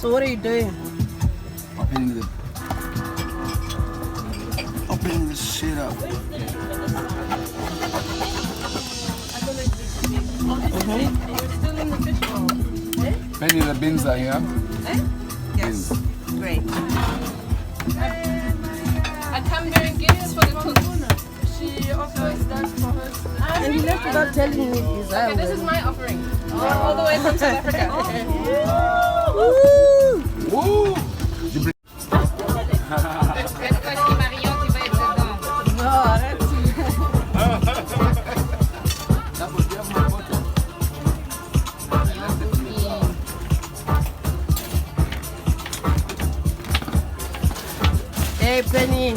So what are you doing? Opening this shit up. Penny, the bins are here. Yes. Great. I come here and get this for the cook. She offers that for her. And you left without telling me this. Okay, this is my offering. All the way from South Africa. Woo! Hey Penny,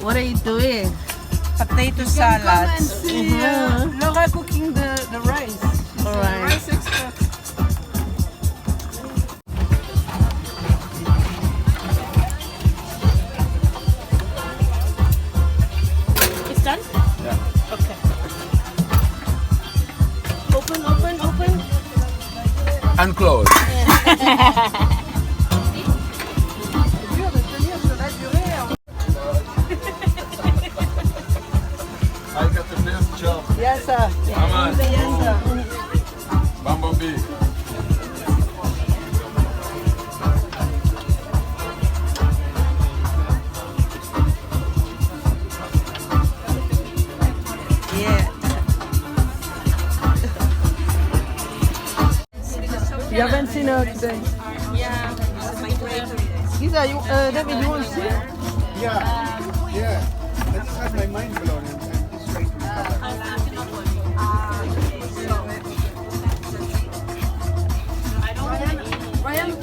what are you doing? Potato salad. Laura cooking the rice. All right. Rice expert. It's done? Yeah. Okay. Open. And close. I got the best job. Yes, sir. Come on. Yes, sir. Bumblebee. Yeah. You haven't seen her today? Yeah, this is my great. Lisa, David, you want to see her? Yeah. I just had my mind blown and I'm just trying to recover. Ryan, and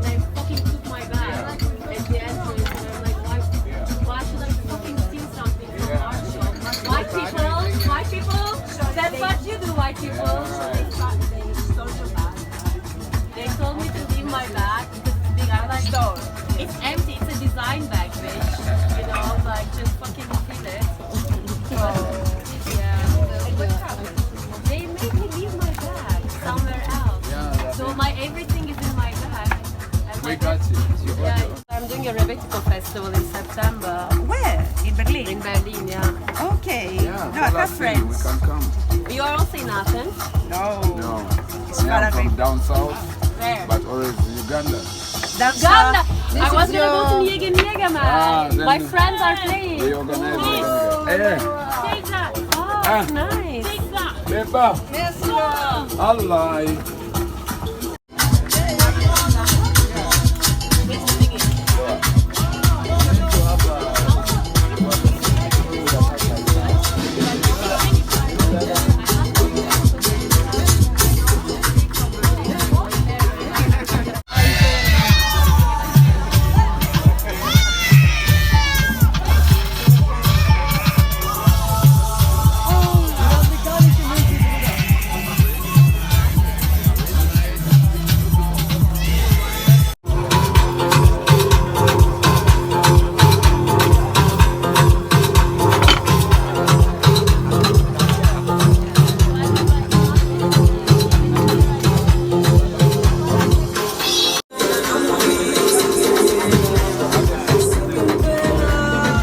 they fucking took my bag at the entrance. And I'm like, why should I fucking steal something from an art shop? White people, that's what you do, white people. They told me to leave my bag because it's big. I'm like, it's empty, it's a design bag, bitch. You know, like, just fucking feel it. They made me leave my bag somewhere else. So my everything is in my bag. And We my got you. yeah, I'm doing a Rebetiko festival in September. Where? In Berlin? In Berlin, yeah. Okay. Yeah, No, I tell have us when we friends. can come. You are also in Athens. No. No. It's I am far from away. down south, Where? but always Uganda. That's Ghana! this I was is gonna go to your- Niega, man. then My friends are playing. We organize. Please. Hey, Take that. Oh, Ah. nice. Take that. Beba. Allah.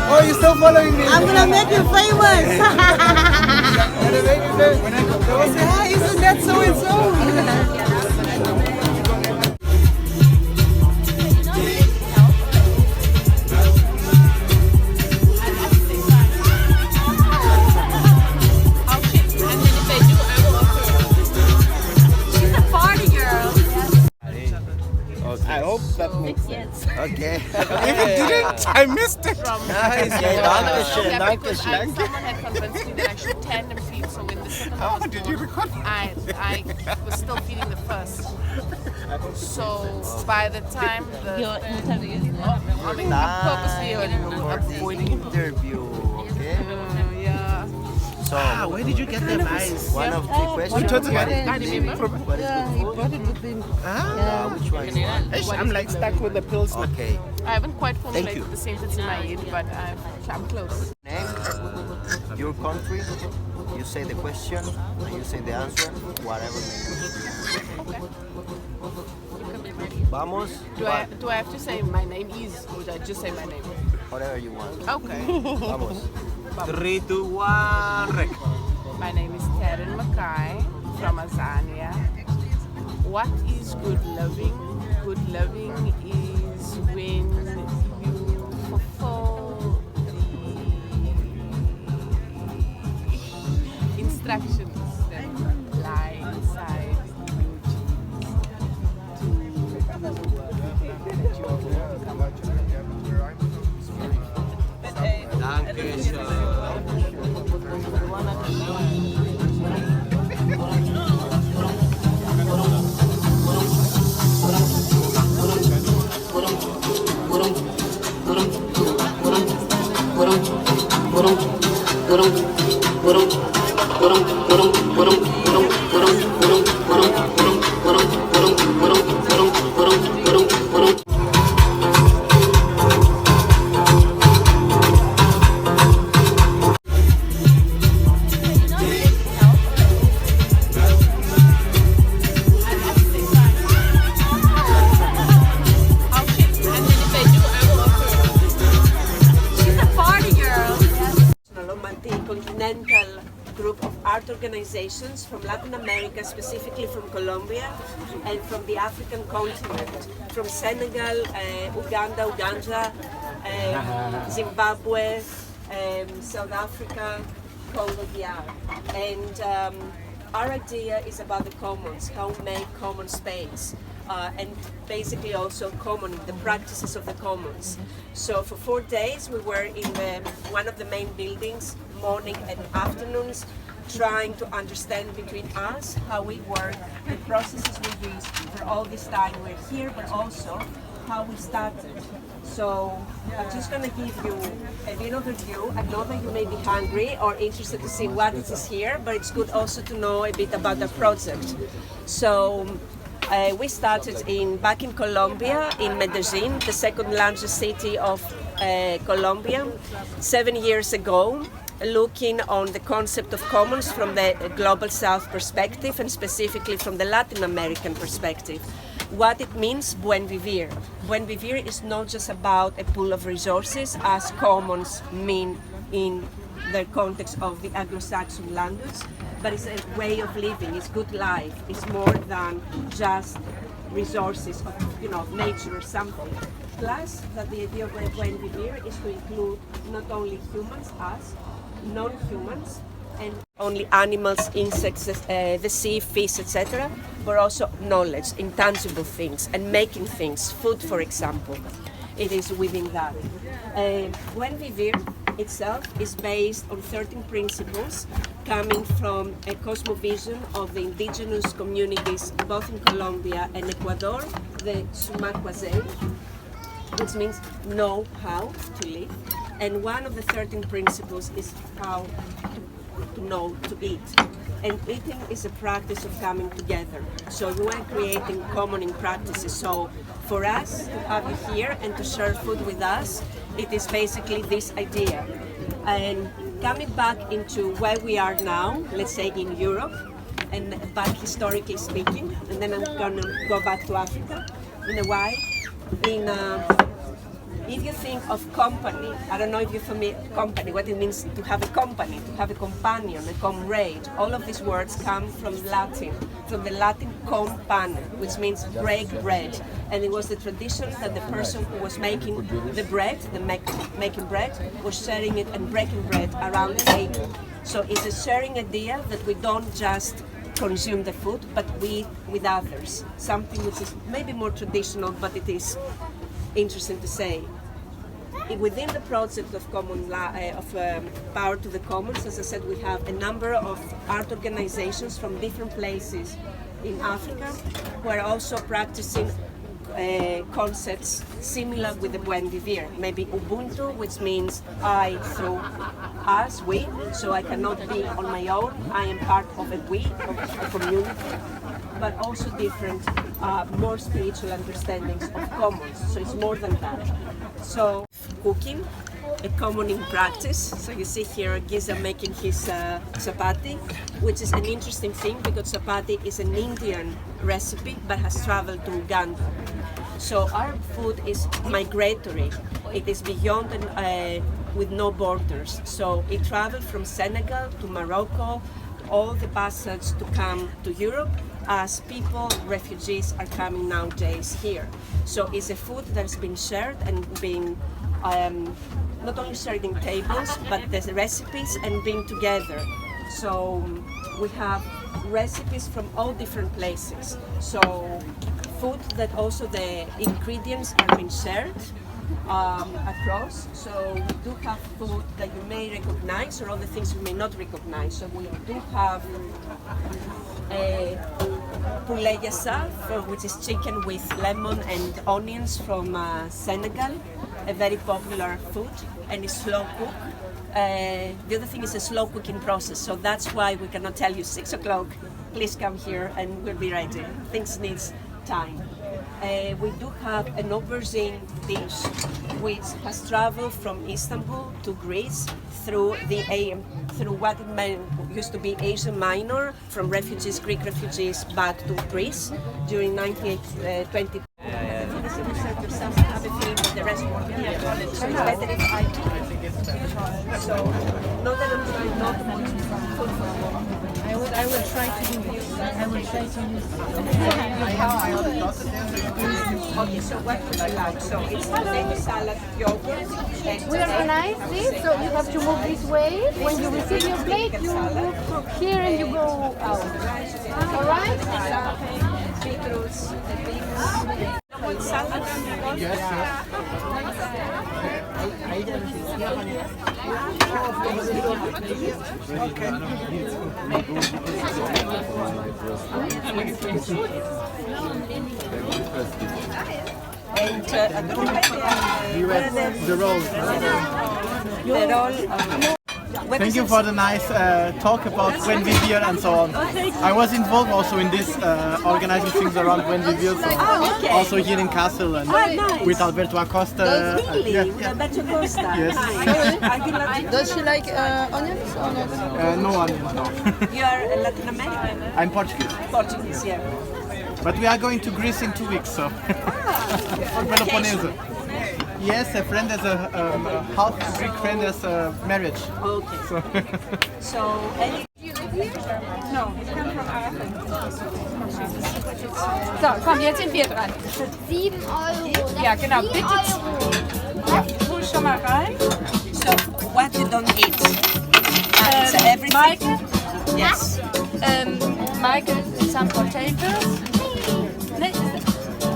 Oh, you're still following me? I'm gonna make you famous. Yeah, isn't that so and so? She's a party girl. I hope that makes sense. Okay. If it didn't, I missed it. Nice. Yeah, danke schön. Someone had convinced me that I should tandem feed, so when the second one Oh, was did you born, record? I was still feeding the first. So by the time I mean, purposely avoiding. Interview. Okay. Yeah. So, Where did you get them eyes? one of the questions. I remember. What is Yeah, good he food? brought it with him. Which one you want? I'm like stuck with the pills. Okay. I haven't quite Thank formulated you. the same thing in my head, but I'm close. Name? Your country? You you say the question, and you say the answer, whatever. Vamos. Do I have to say my name is, or should I just say my name? Whatever you want. Okay. Vamos. 3, 2, 1, rec. My name is Taryn Mackay from Azania. What is good loving? Good loving is when you fulfill the instructions that lie inside your genes to do the work that you are going to come multi-continental group of art organizations from Latin America, specifically from Colombia, and from the African continent, from Senegal, Uganda, Zimbabwe, South Africa, Congo DR. And our idea is about the commons, how we make common space. And basically also the practices of the commons. So for 4 days we were in one of the main buildings, morning and afternoons, trying to understand between us how we work, the processes we use for all this time we're here, but also how we started. So I'm just going to give you a bit overview. I know that you may be hungry or interested to see what it is here, but it's good also to know a bit about the project. So we started back in Colombia, in Medellin, the second largest city of Colombia, 7 years ago, looking on the concept of commons from the global south perspective and specifically from the Latin American perspective. What it means, buen vivir. Buen vivir is not just about a pool of resources as commons mean in the context of the Anglo-Saxon language, but it's a way of living, it's good life, it's more than just resources of nature or something. Plus, that the idea of buen vivir is to include not only humans, us, non-humans, and only animals, insects, the sea, fish, etc., but also knowledge, intangible things, and making things, food, for example. It is within that. Buen vivir itself is based on 13 principles coming from a cosmovision of the indigenous communities both in Colombia and Ecuador, the Sumacuazel, which means know how to live. And one of the 13 principles is how to know to eat. And eating is a practice of coming together. So we are creating common in practices. So for us to have you here and to share food with us, it is basically this idea. And coming back into where we are now, let's say in Europe, and back historically speaking, and then I'm going to go back to Africa in a while. If you think of company, I don't know if you're familiar with company, what it means to have a company, to have a companion, a comrade. All of these words come from the Latin compane, which means break bread. And it was the tradition that the person who was making the bread, making bread, was sharing it and breaking bread around the table. So it's a sharing idea that we don't just consume the food, but we with others. Something which is maybe more traditional, but it is interesting to say. Within the project of Power to the Commons, as I said, we have a number of art organizations from different places in Africa who are also practicing concepts similar with the buen vivir. Maybe Ubuntu, which means I through us, we, so I cannot be on my own, I am part of a we, of a community, but also different, more spiritual understandings of commons, so it's more than that. So cooking, a common in practice. So you see here Giza making his chapati, which is an interesting thing because chapati is an Indian recipe but has traveled to Uganda. So our food is migratory. It is beyond and with no borders. So it traveled from Senegal to Morocco, all the passage to come to Europe as people, refugees are coming nowadays here. So it's a food that's been shared and been not only shared in tables, but there's recipes and being together. So we have recipes from all different places. So food that also the ingredients are being shared across. So we do have food that you may recognize or other things you may not recognize. So we do have poulet yassa, which is chicken with lemon and onions from Senegal, a very popular food, and it's slow cook. The other thing is a slow cooking process, so that's why we cannot tell you 6 o'clock, please come here and we'll be ready. Things need time. We do have an aubergine dish which has traveled from Istanbul to Greece through what used to be Asia Minor, from refugees, Greek refugees back to Greece during 1920. The restaurant here. So it's better if I do. So not that I'm trying not to put food for a moment. I will try to do this. I will try to use Okay, so what would you like? So it's potato salad, yogurt, and we organize this, so you have to move this way. When you receive your plate, you move here and you go out. Alright? beetroots, beans, salad. And the roll. Thank you for the nice talk about When We Beer and so on. I was involved also in this organizing things around When We Beer, so also here in Kassel and with Alberto Acosta. Really? Alberto Acosta? Yes. Nice. Does she like onions or not? No onions, no. You are Latin American? I'm Portuguese. Portuguese, yeah. But we are going to Greece in 2 weeks, so. For Peloponnese. Yes, a friend has a half Greek friend has a marriage. Okay. So any... Do you live here? No, we come from Ireland. So, komm, jetzt sind wir dran. 7 Euro. Ja, genau, bitte. Ja, hol schon mal rein. So, what you don't eat? It's everything. Michael? Yes. Michael, some potatoes.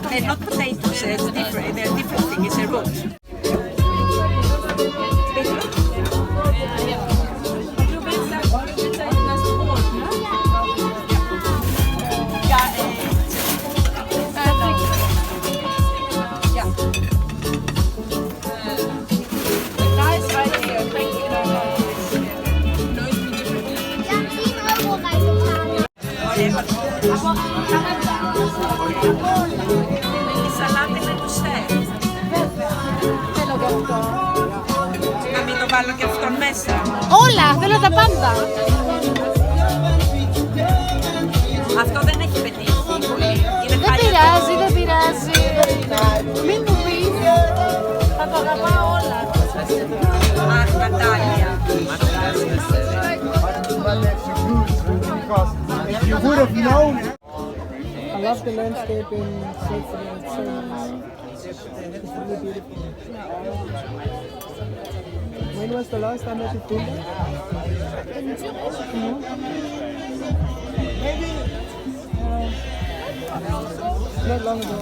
They're not potatoes, it's different. They're different thing. It's a root. Salate με το σεφ. Να μην το βάλω και αυτόν μέσα. Όλα, θέλω τα πάντα. Αυτό δεν έχει πετύχει πολύ. Είναι Δεν πειράζει, δεν πειράζει. Μην μου πεις. Θα το αγαπάω όλα. Αχ, Νατάλια. If you would have known. I love the landscape in Switzerland. It's so nice. It's really beautiful. When was the last time that you flew there? Maybe. Not long ago.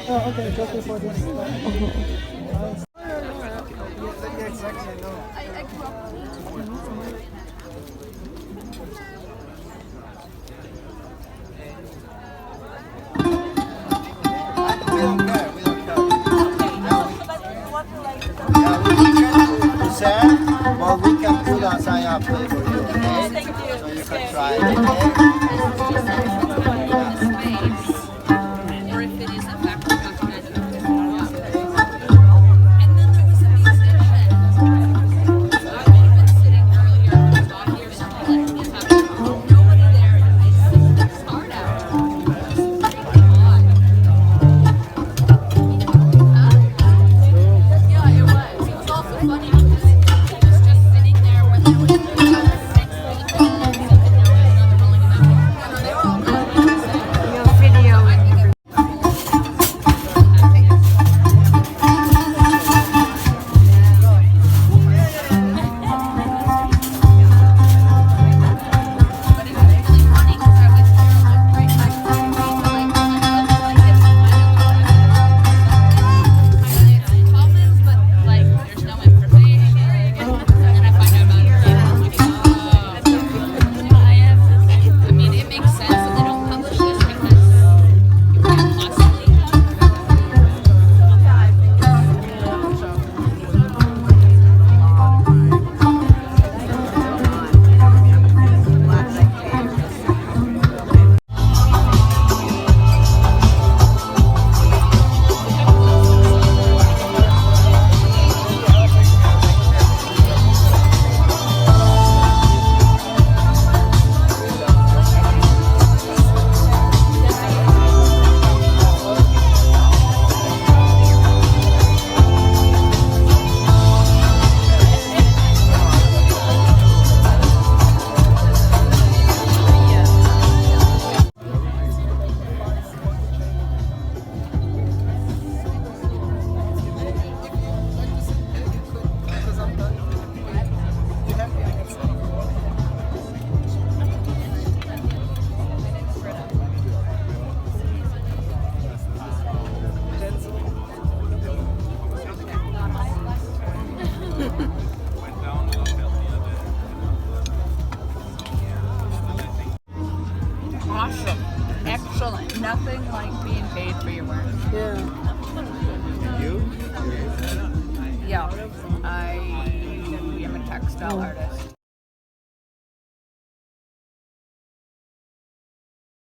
Oh, okay, just before this. Nice. Well, we can put our sign up for you, okay? Thank you. So you can try it, okay? Or if it is a fact continental. And then there was a nothing like being paid for your work. Yeah. You? Yeah, I am a textile artist.